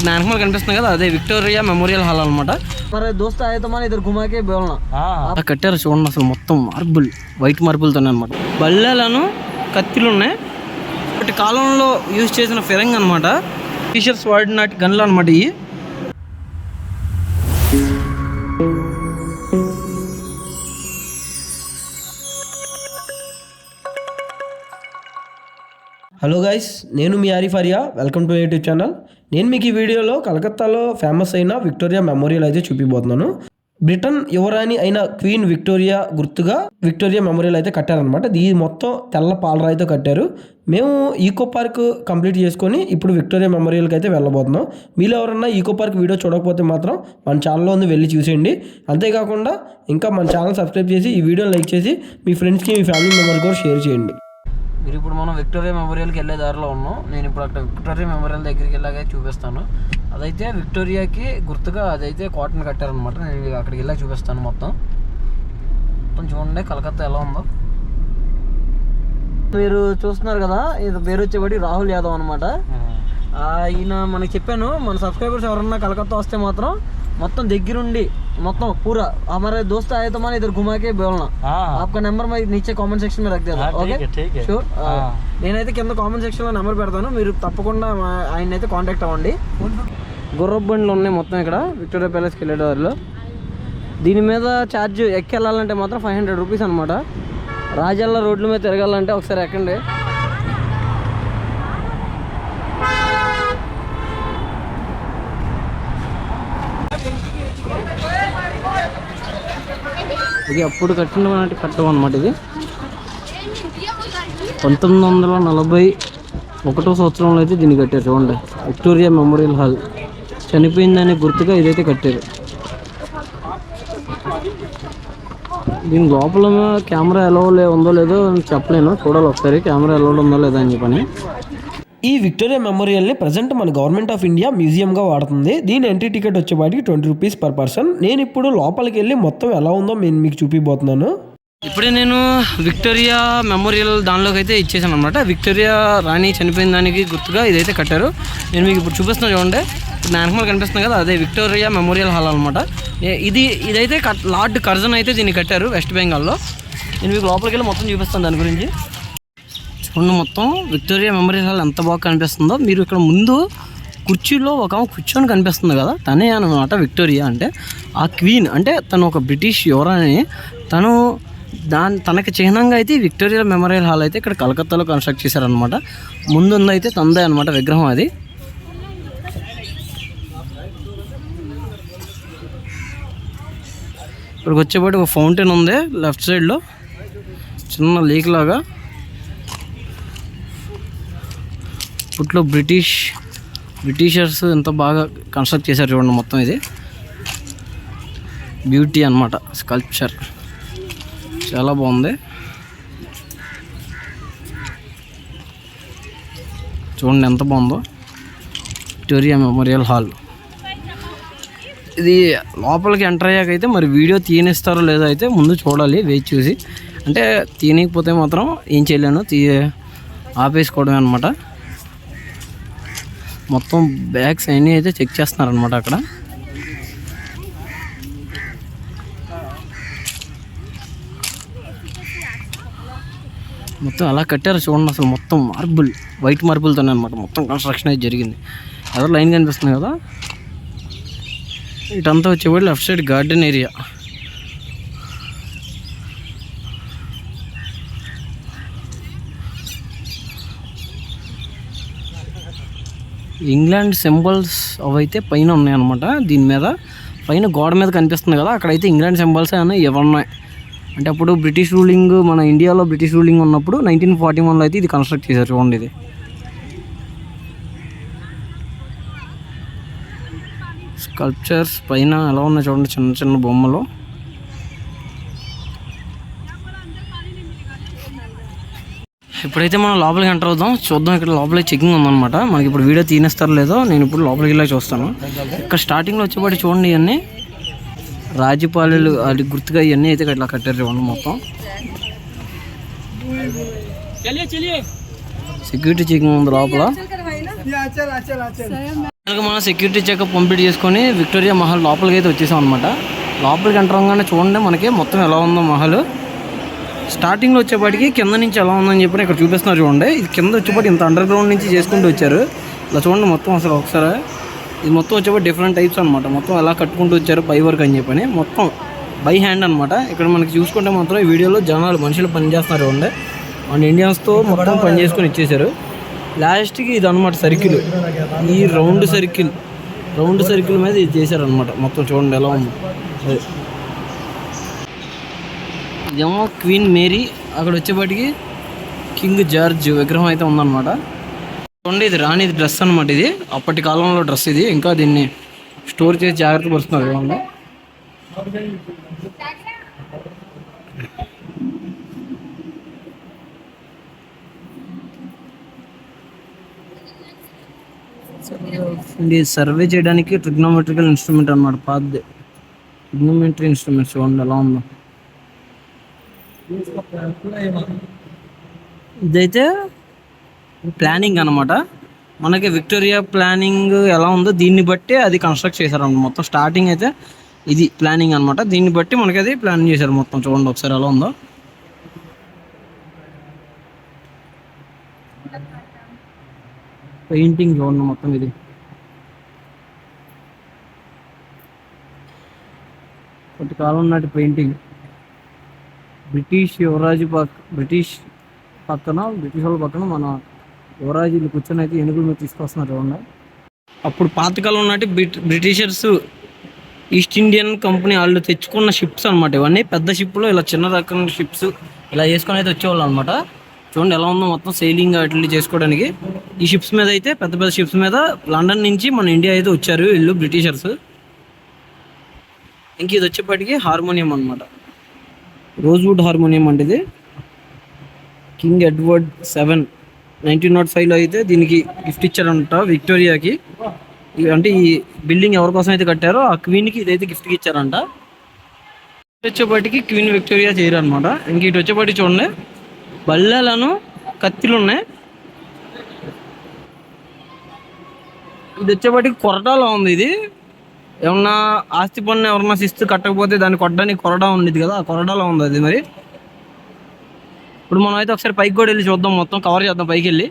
ఇప్పుడు నానకమల్ కనిపిస్తుంది కదా, అదే విక్టోరియా మెమోరియల్ హాల్ అనమాట. మరి దోస్త్ అయితే మన ఇద్దరు గుమాకే బోల్నా కట్టారు చూడండి. అసలు మొత్తం మార్బుల్, వైట్ మార్బుల్తోనే అనమాట. బల్లెలను కత్తిలు ఉన్నాయి. ఒకటి కాలంలో యూజ్ చేసిన ఫిరంగ్ అనమాట. టీషర్ట్స్ వాడినట్టు గన్లు అనమాట ఇవి. హలో గైస్, నేను మీ Arif Aria. Welcome to YouTube channel. నేను మీకు ఈ వీడియోలో కలకత్తాలో ఫేమస్ అయిన విక్టోరియా మెమోరియల్ అయితే చూపిపోతున్నాను. బ్రిటన్ యువరాణి అయిన క్వీన్ విక్టోరియా గుర్తుగా విక్టోరియా మెమోరియల్ అయితే కట్టారనమాట. ఇది మొత్తం తెల్ల పాలరాయితో కట్టారు. మేము ఈకో పార్క్ కంప్లీట్ చేసుకొని ఇప్పుడు విక్టోరియా మెమోరియల్కి అయితే వెళ్ళబోతున్నాం. మీరు ఎవరన్నా ఈకో పార్క్ వీడియో చూడకపోతే మాత్రం మన ఛానల్లో ఉంది, వెళ్ళి చూసేయండి. అంతేకాకుండా ఇంకా మన ఛానల్ సబ్స్క్రైబ్ చేసి ఈ వీడియోని లైక్ చేసి మీ ఫ్రెండ్స్కి, మీ ఫ్యామిలీ మెంబర్స్ కూడా షేర్ చేయండి. మీరు ఇప్పుడు మనం విక్టోరియా మెమోరియల్కి వెళ్ళే దారిలో ఉన్నాం. నేను ఇప్పుడు అక్కడ విక్టోరియా మెమోరియల్ దగ్గరికి వెళ్ళాక చూపిస్తాను. అదైతే విక్టోరియాకి గుర్తుగా అదైతే కాటన్ కట్టారనమాట. నేను అక్కడికి వెళ్ళాక చూపిస్తాను. మొత్తం చూడండి కలకత్తా ఎలా ఉందో. మీరు చూస్తున్నారు కదా, ఇది పేరు వచ్చేబట్టి రాహుల్ యాదవ్ అనమాట. ఈయన మనకి చెప్పాను, మన సబ్స్క్రైబర్స్ ఎవరన్నా కలకత్తా వస్తే మాత్రం మొత్తం దగ్గరుండి మొత్తం पूरा हमारे दोस्त आए तो हमारे इधर घुमा के बोलना. आपका नंबर मैं नीचे కామెంట్ సెక్షన్ में रख देता. Okay sure. నేనైతే కింద కామెంట్ సెక్షన్ లో నెంబర్ పెడతాను, మీరు తప్పకుండా ఆయన అయితే కాంటాక్ట్ అవ్వండి. గుర్రపు బండ్లు ఉన్నాయి మొత్తం ఇక్కడ విక్టోరియా ప్యాలెస్కి వెళ్ళే దారిలో. దీని మీద ఛార్జ్ ఎక్కి వెళ్ళాలంటే మాత్రం 500 రూపీస్ అనమాట. రాజాల రోడ్ల మీద తిరగాలంటే ఒకసారి ఎక్కండి. ఇది అప్పుడు కట్టినటువంటి కట్టడం అనమాట. ఇది 1941 సంవత్సరంలో అయితే దీన్ని కట్టారు. చూడండి, విక్టోరియా మెమోరియల్ హాల్. చనిపోయిందని గుర్తుగా ఇదైతే కట్టారు. దీని లోపల కెమెరా ఎలా ఉందో లేదో చెప్పలేను, చూడాలి ఒకసారి కెమెరా ఎలా ఉందో లేదో అని చెప్పని. ఈ విక్టోరియా మెమోరియల్ని ప్రజెంట్ మన గవర్నమెంట్ ఆఫ్ ఇండియా మ్యూజియంగా వాడుతుంది. దీని ఎంట్రీ టికెట్ వచ్చేవాడికి 20 రూపీస్ పర్ పర్సన్. నేను ఇప్పుడు లోపలికి వెళ్ళి మొత్తం ఎలా ఉందో నేను మీకు చూపిపోతున్నాను. ఇప్పుడే నేను విక్టోరియా మెమోరియల్ దానిలోకి అయితే ఇచ్చేసాను అనమాట. విక్టోరియా రాణి చనిపోయిన దానికి గుర్తుగా ఇదైతే కట్టారు. నేను మీకు ఇప్పుడు చూపిస్తున్నాను చూడండి. నానకమల్ కనిపిస్తుంది కదా, అదే విక్టోరియా మెమోరియల్ హాల్ అనమాట. ఇదైతే లార్డ్ కర్జన్ అయితే దీన్ని కట్టారు వెస్ట్ బెంగాల్లో. నేను మీకు లోపలికి వెళ్ళి మొత్తం చూపిస్తాను దాని గురించి. మొత్తం విక్టోరియా మెమోరియల్ హాల్ ఎంత బాగా కనిపిస్తుందో. మీరు ఇక్కడ ముందు కుర్చీలో ఒక కూర్చొని కనిపిస్తుంది కదా, తనే అనమాట విక్టోరియా. అంటే ఆ క్వీన్, అంటే తను ఒక బ్రిటిష్ యువరాణి. తనకి చిహ్నంగా అయితే విక్టోరియా మెమోరియల్ హాల్ అయితే ఇక్కడ కలకత్తాలో కన్స్ట్రక్ట్ చేశారనమాట. ముందుందైతే తందే అనమాట విగ్రహం. అది ఇక్కడికి వచ్చేపాటి ఒక ఫౌంటైన్ ఉంది లెఫ్ట్ సైడ్లో, చిన్న లేక్ లాగా. ఇప్పట్లో బ్రిటిషర్స్ ఎంత బాగా కన్స్ట్రక్ట్ చేశారు చూడండి. మొత్తం ఇది బ్యూటీ అనమాట, స్కల్ప్చర్ చాలా బాగుంది. చూడండి ఎంత బాగుందో విక్టోరియా మెమోరియల్ హాల్. ఇది లోపలికి ఎంటర్ అయ్యాక అయితే మరి వీడియో తీయనిస్తారో లేదో అయితే ముందు చూడాలి, వెయిట్ చూసి. అంటే తీయకపోతే మాత్రం ఏం చేయలేను, ఆపేసుకోవడమే అనమాట. మొత్తం బ్యాగ్స్ అన్నీ అయితే చెక్ చేస్తున్నారనమాట అక్కడ. మొత్తం అలా కట్టారు చూడండి. అసలు మొత్తం మార్బుల్, వైట్ మార్బుల్తోనే అనమాట మొత్తం కన్స్ట్రక్షన్ అయితే జరిగింది. ఏదో లైన్ కనిపిస్తుంది కదా, ఇటంతా వచ్చేవాడు left side garden area. England symbols అవైతే పైన ఉన్నాయన్నమాట. దీని మీద పైన గోడ మీద కనిపిస్తుంది కదా, అక్కడైతే ఇంగ్లాండ్ సింబల్స్ అనేవి ఎవరున్నాయి అంటే అప్పుడు బ్రిటిష్ రూలింగ్, మన ఇండియాలో బ్రిటిష్ రూలింగ్ ఉన్నప్పుడు 1941లో అయితే ఇది కన్స్ట్రక్ట్ చేశారు. చూడండి, ఇది స్కల్ప్చర్స్ పైన ఎలా ఉన్నాయి చూడండి, చిన్న చిన్న బొమ్మలు. ఇప్పుడైతే మనం లోపలికి ఎంటర్ అవుదాం, చూద్దాం. ఇక్కడ లోపలికి చెకింగ్ ఉందన్నమాట. మనకి ఇప్పుడు వీడియో తీనేస్తారో లేదో నేను ఇప్పుడు లోపలికి వెళ్ళి చూస్తాను. ఇక్కడ స్టార్టింగ్లో వచ్చేపాటి చూడండి, ఇవన్నీ రాజపాలెలు అది గుర్తుగా ఇవన్నీ అయితే ఇట్లా కట్టారు చూడండి. మొత్తం సెక్యూరిటీ చెకింగ్ ఉంది లోపల. కనుక మనం సెక్యూరిటీ చెకప్ కంప్లీట్ చేసుకొని విక్టోరియా మహల్ లోపలికి అయితే వచ్చేసాం అనమాట. లోపలికి ఎంటర్ అవ్వగానే చూడండి మనకి మొత్తం ఎలా ఉందో మహల్. స్టార్టింగ్లో వచ్చేపాటికి కింద నుంచి ఎలా ఉందని చెప్పి ఇక్కడ చూపిస్తున్నారు చూడండి. ఇది కింద వచ్చేపాటి ఇంత అండర్ గ్రౌండ్ నుంచి చేసుకుంటూ వచ్చారు. ఇలా చూడండి మొత్తం అసలు ఒకసారి ఇది మొత్తం వచ్చేపాటి డిఫరెంట్ టైప్స్ అనమాట. మొత్తం ఎలా కట్టుకుంటూ వచ్చారు బై వర్క్ అని చెప్పని మొత్తం బై హ్యాండ్ అనమాట. ఇక్కడ మనకి చూసుకుంటే మాత్రం ఈ వీడియోలో మనుషులు పనిచేస్తున్నారు చూడండి. మన ఇండియన్స్తో మొత్తం పని చేసుకొని ఇచ్చేసారు. లాస్ట్కి ఇది అనమాట సర్కిల్, ఈ రౌండ్ సర్కిల్ మీద ఇది చేశారనమాట. మొత్తం చూడండి ఎలా ఉంది. ఇదేమో క్వీన్ మేరీ, అక్కడ వచ్చేపాటికి కింగ్ జార్జ్ విగ్రహం అయితే ఉందన్నమాట. చూడండి ఇది రాణి డ్రెస్ అనమాట. ఇది అప్పటి కాలంలో డ్రెస్. ఇది ఇంకా దీన్ని స్టోర్ చేసి జాగ్రత్త పరుస్తున్నారు చూడండి. ఇది సర్వే చేయడానికి ట్రిగ్నోమెట్రికల్ ఇన్స్ట్రుమెంట్ అనమాట. పాత్ ట్రిగ్నోమెట్రీ ఇన్స్ట్రుమెంట్స్ చూడండి ఎలా ఉందో. ఇదైతే ప్లానింగ్ అనమాట. మనకి విక్టోరియా ప్లానింగ్ ఎలా ఉందో దీన్ని బట్టి అది కన్స్ట్రక్ట్ చేశారన్నమాట. మొత్తం స్టార్టింగ్ అయితే ఇది ప్లానింగ్ అనమాట. దీన్ని బట్టి మనకి అది ప్లాన్ చేశారు మొత్తం. చూడండి ఒకసారి ఎలా ఉందో. పెయింటింగ్ చూడండి మొత్తం. ఇది కొద్ది కాలం నాటి పెయింటింగ్. బ్రిటిష్ వాళ్ళ పక్కన మన యువరాజులు కూర్చొని అయితే ఏనుగుల మీద తీసుకొస్తున్నారు చూడండి. అప్పుడు పాతకాలం నాటి బ్రిటిషర్స్ ఈస్ట్ ఇండియన్ కంపెనీ వాళ్ళు తెచ్చుకున్న షిప్స్ అనమాట. ఇవన్నీ పెద్ద షిప్లో ఇలా చిన్న రకం షిప్స్ ఇలా వేసుకొని అయితే వచ్చేవాళ్ళు అనమాట. చూడండి ఎలా ఉందో మొత్తం సెయిలింగ్ అట్లా చేసుకోవడానికి. ఈ షిప్స్ మీద అయితే పెద్ద షిప్స్ మీద లండన్ నుంచి మన ఇండియా అయితే వచ్చారు వీళ్ళు బ్రిటిషర్స్. ఇంక ఇది వచ్చేప్పటికి హార్మోనియం అనమాట. రోజ్వుడ్ హార్మోనియం అంటే ఇది కింగ్ ఎడ్వర్డ్ 7 1905లో అయితే దీనికి గిఫ్ట్ ఇచ్చారంట విక్టోరియాకి. అంటే ఈ బిల్డింగ్ ఎవరి కోసం అయితే కట్టారో ఆ క్వీన్కి ఇదైతే గిఫ్ట్కి ఇచ్చారంట. వచ్చేపాటికి క్వీన్ విక్టోరియా చేయరు అనమాట. ఇంక ఇటు వచ్చేపాటికి చూడండి బల్లెలను కత్తిలు ఉన్నాయి. ఇది వచ్చేపాటికి కొరటాలో ఉంది. ఇది ఏమన్నా ఆస్తి పన్ను ఎవరన్నా శిస్తు కట్టకపోతే దాన్ని కొట్టడానికి కొరడా ఉండేది కదా, ఆ కొరడాలో ఉంది అది. మరి ఇప్పుడు మనం అయితే ఒకసారి పైకి కూడా వెళ్ళి చూద్దాం, మొత్తం కవర్ చేద్దాం పైకి వెళ్ళి.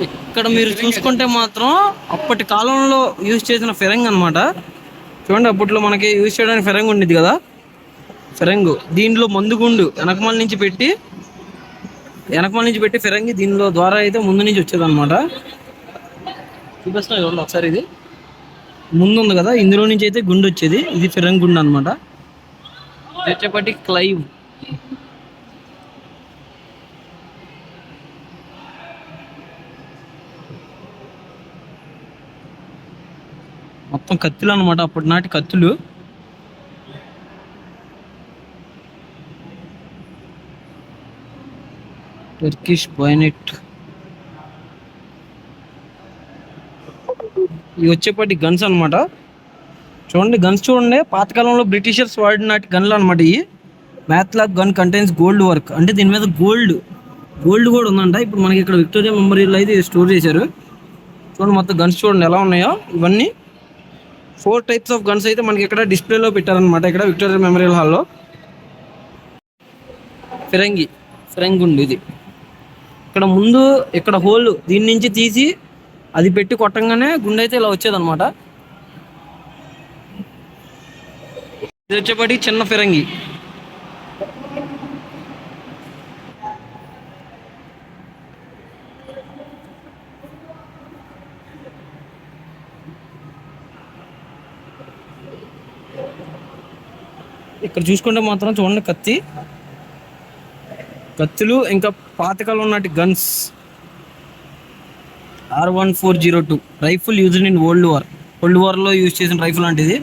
ఇక్కడ మీరు చూసుకుంటే మాత్రం అప్పటి కాలంలో యూజ్ చేసిన ఫిరంగ్ అనమాట. చూడండి అప్పట్లో మనకి యూజ్ చేయడానికి ఫిరంగ్ ఉండేది కదా, ఫిరంగు. దీంట్లో మందుగుండు వెనకమాల నుంచి పెట్టి ఫిరంగి దీనిలో ద్వారా అయితే ముందు నుంచి వచ్చేది అనమాట. చూపిస్తున్నా చూడండి ఒకసారి. ఇది ముందు ఉంది కదా, ఇందులో నుంచి అయితే గుండు వచ్చేది. ఇది ఫిరంగ్ గుండు అనమాట. వచ్చేపటి క్లైవ్. మొత్తం కత్తులు అనమాట, అప్పటి నాటి కత్తులు. Turkish bonnet. ఇవి వచ్చేపాటి గన్స్ అనమాట. చూడండి గన్స్ చూడండి, పాతకాలంలో బ్రిటిషర్స్ వాడినాటి గన్లు అనమాట. ఇవి మ్యాథ్లాక్ గన్ కంటైన్స్ గోల్డ్ వర్క్, అంటే దీని మీద గోల్డ్ కూడా ఉందంట. ఇప్పుడు మనకి ఇక్కడ విక్టోరియా మెమోరియల్ అయితే స్టోర్ చేశారు. చూడండి మొత్తం గన్స్ చూడండి ఎలా ఉన్నాయో. ఇవన్నీ 4 టైప్స్ ఆఫ్ గన్స్ అయితే మనకి ఇక్కడ డిస్ప్లేలో పెట్టారనమాట, ఇక్కడ విక్టోరియా మెమోరియల్ హాల్లో. ఫిరంగి ఉంది. ఇది ఇక్కడ ముందు ఇక్కడ హోల్ దీని నుంచి తీసి అది పెట్టి కొట్టంగానే గుండె అయితే ఇలా వచ్చేదన్నమాట. ఇది వచ్చేపాటి చిన్న ఫిరంగి. ఇక్కడ చూసుకుంటే మాత్రం చూడండి కత్తులు, ఇంకా పాతకాలం నాటి guns. R1402 rifle used in world వార్లో యూజ్ చేసిన రైఫిల్ లాంటిది.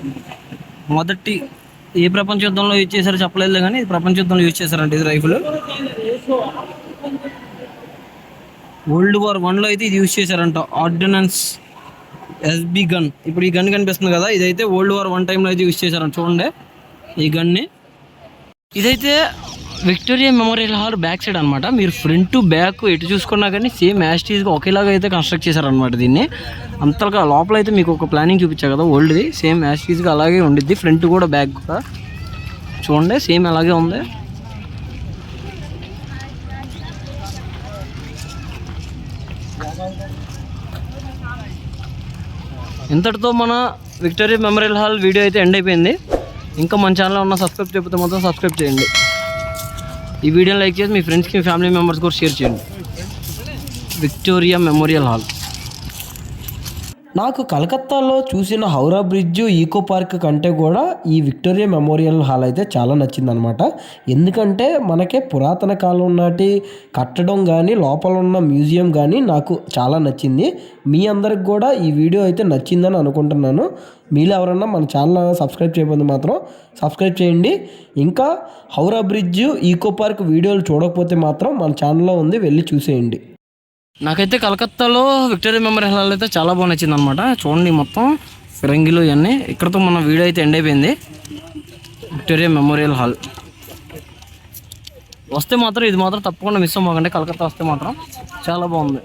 మొదటి ఏ ప్రపంచ యుద్ధంలో యూజ్ చేశారో చెప్పలేదు కానీ ప్రపంచ యుద్ధంలో యూజ్ చేశారంట ఇది రైఫిల్. World War I అయితే ఇది యూజ్ చేశారంట. Ordnance SB gun. ఇప్పుడు ఈ గన్ కనిపిస్తుంది కదా, ఇదైతే World War I టైంలో అయితే యూజ్ చేశారంట. చూడండి ఈ గన్ని. ఇదైతే Victoria memorial hall back side అనమాట. మీరు ఫ్రంట్ టు బ్యాక్ ఎటు చూసుకున్నా కానీ సేమ్ యాస్టీస్గా ఒకేలాగా అయితే కన్స్ట్రక్ట్ చేశారనమాట దీన్ని. అంతగా లోపల అయితే మీకు ఒక ప్లానింగ్ చూపించా కదా ఓల్డ్ది, సేమ్ యాస్టీస్గా అలాగే ఉండిద్ది. ఫ్రంట్ కూడా బ్యాక్ కూడా చూడండి సేమ్ అలాగే ఉంది. ఇంతటితో మన విక్టోరియా మెమోరియల్ హాల్ వీడియో అయితే ఎండ్ అయిపోయింది. ఇంకా మన ఛానల్లో ఉన్న సబ్స్క్రైబ్ చేయకపోతే మొత్తం సబ్స్క్రైబ్ చేయండి. ఈ వీడియోని లైక్ చేసి మీ ఫ్రెండ్స్కి మీ ఫ్యామిలీ మెంబర్స్ కూడా షేర్ చేయండి. Victoria memorial hall. నాకు కలకత్తాలో చూసిన హౌరా బ్రిడ్జ్, ఈకో పార్క్ కంటే కూడా ఈ విక్టోరియా మెమోరియల్ హాల్ అయితే చాలా నచ్చిందనమాట. ఎందుకంటే మనకే పురాతన కాలం నాటి కట్టడం కానీ లోపల ఉన్న మ్యూజియం కానీ నాకు చాలా నచ్చింది. మీ అందరికి కూడా ఈ వీడియో అయితే నచ్చిందని అనుకుంటున్నాను. మీలో ఎవరన్నా మన ఛానల్ సబ్స్క్రైబ్ చేయకపోతే మాత్రం సబ్స్క్రైబ్ చేయండి. ఇంకా హౌరా బ్రిడ్జ్, ఈకో పార్క్ వీడియోలు చూడకపోతే మాత్రం మన ఛానల్లో ఉంది, వెళ్ళి చూసేయండి. నాకైతే కలకత్తాలో విక్టోరియా మెమోరియల్ హాల్ అయితే చాలా బాగా నచ్చింది అనమాట. చూడండి మొత్తం ఫిరంగిలు ఇవన్నీ. ఇక్కడతో మన వీడియో అయితే ఎండ్ అయిపోయింది. విక్టోరియా మెమోరియల్ హాల్ వస్తే మాత్రం ఇది మాత్రం తప్పకుండా మిస్ అవ్వకండి. కలకత్తా వస్తే మాత్రం చాలా బాగుంది.